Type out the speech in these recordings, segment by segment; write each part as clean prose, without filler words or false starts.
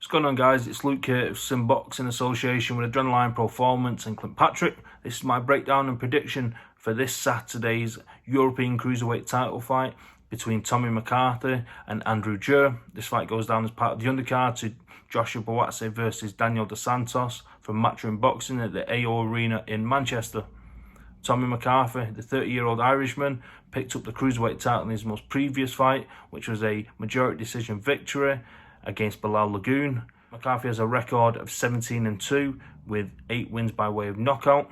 What's going on, guys? It's Luke here of SimBoxx in association with Adrenaline Performance and Clint Patrick. This is my breakdown and prediction for this Saturday's European Cruiserweight title fight between Tommy McCarthy and Alexandru Jur. This fight goes down as part of the undercard to Joshua Buatsi versus Daniele Dos Santos from Matchroom Boxing at the AO Arena in Manchester. Tommy McCarthy, the 30-year-old Irishman, picked up the Cruiserweight title in his most previous fight, which was a majority decision victory against Bilal Lagoon. McCarthy has a record of 17-2 with 8 wins by way of knockout.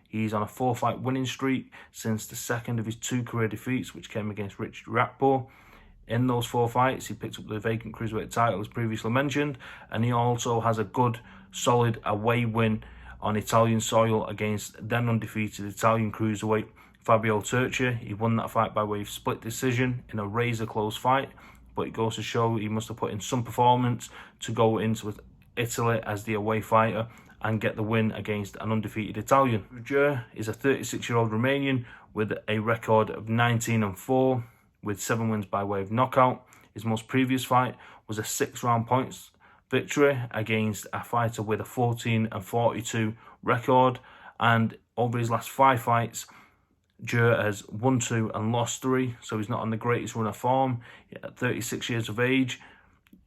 He's on a 4-fight winning streak since the second of his 2 career defeats, which came against Richard Riakporhe. In those 4 fights, he picked up the vacant Cruiserweight title, as previously mentioned, and he also has a good, solid away win on Italian soil against then undefeated Italian Cruiserweight Fabio Turchi. He won that fight by way of split decision in a razor-close fight, but it goes to show he must have put in some performance to go into Italy as the away fighter and get the win against an undefeated Italian. Jur is a 36-year-old Romanian with a record of 19-4 with 7 wins by way of knockout. His most previous fight was a 6-round points victory against a fighter with a 14-42 record, and over his last 5 fights, Jur has won 2 and lost 3, so he's not on the greatest run of form. At 36 years of age,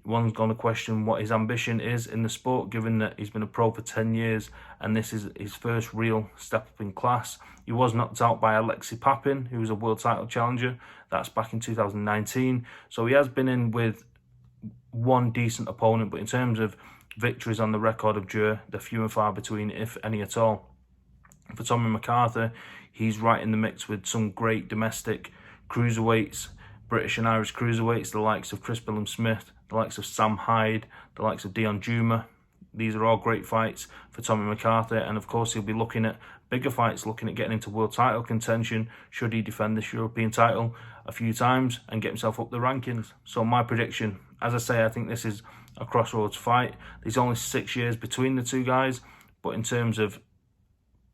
one's going to question what his ambition is in the sport, given that he's been a pro for 10 years and this is his first real step up in class. He was knocked out by Alexei Papin, who was a world title challenger. That's back in 2019. So he has been in with one decent opponent, but in terms of victories on the record of Jur, they're few and far between, if any at all. For Tommy McCarthy, he's right in the mix with some great domestic cruiserweights, British and Irish cruiserweights, the likes of Chris Billam-Smith, the likes of Sam Hyde, the likes of Dion Juma. These are all great fights for Tommy McCarthy, and of course he'll be looking at bigger fights, looking at getting into world title contention should he defend this European title a few times and get himself up the rankings. So my prediction, as I say, I think this is a crossroads fight. There's only 6 years between the two guys, but in terms of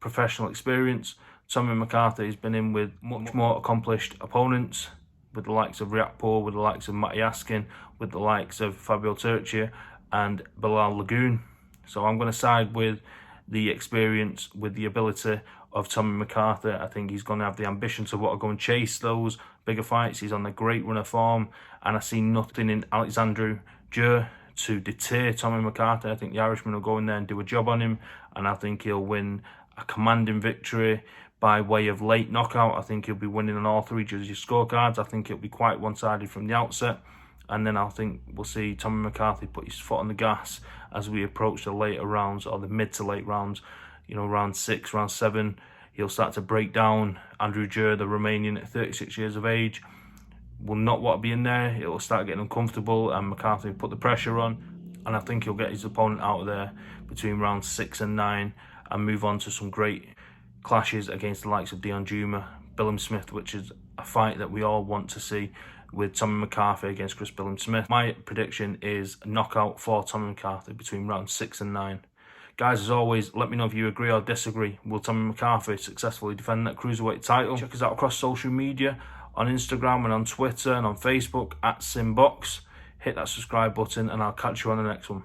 professional experience, Tommy McCarthy has been in with much more accomplished opponents, with the likes of Riakporhe, with the likes of Matty Askin, with the likes of Fabio Turchi and Bilal Lagoon. So I'm going to side with the experience, with the ability of Tommy McCarthy. I think he's going to have the ambition to want to go and chase those bigger fights. He's on a great run of form, and I see nothing in Alexandru Jur to deter Tommy McCarthy. I think the Irishman will go in there and do a job on him, and I think he'll win a commanding victory by way of late knockout. I think he'll be winning on all 3 judges' scorecards. I think it'll be quite one-sided from the outset, and then I think we'll see Tommy McCarthy put his foot on the gas as we approach the later rounds, or the mid to late rounds. You know, round 6, round 7, he'll start to break down. Alexandru Jur, the Romanian at 36 years of age, will not want to be in there. It'll start getting uncomfortable, and McCarthy will put the pressure on, and I think he'll get his opponent out of there between round 6 and 9 and move on to some great clashes against the likes of Dion Juma, Billam-Smith, which is a fight that we all want to see, with Tommy McCarthy against Chris Billam-Smith. My prediction is a knockout for Tommy McCarthy between round 6 and 9. Guys, as always, let me know if you agree or disagree. Will Tommy McCarthy successfully defend that Cruiserweight title? Check us out across social media, on Instagram and on Twitter and on Facebook at SimBoxx. Hit that subscribe button, and I'll catch you on the next one.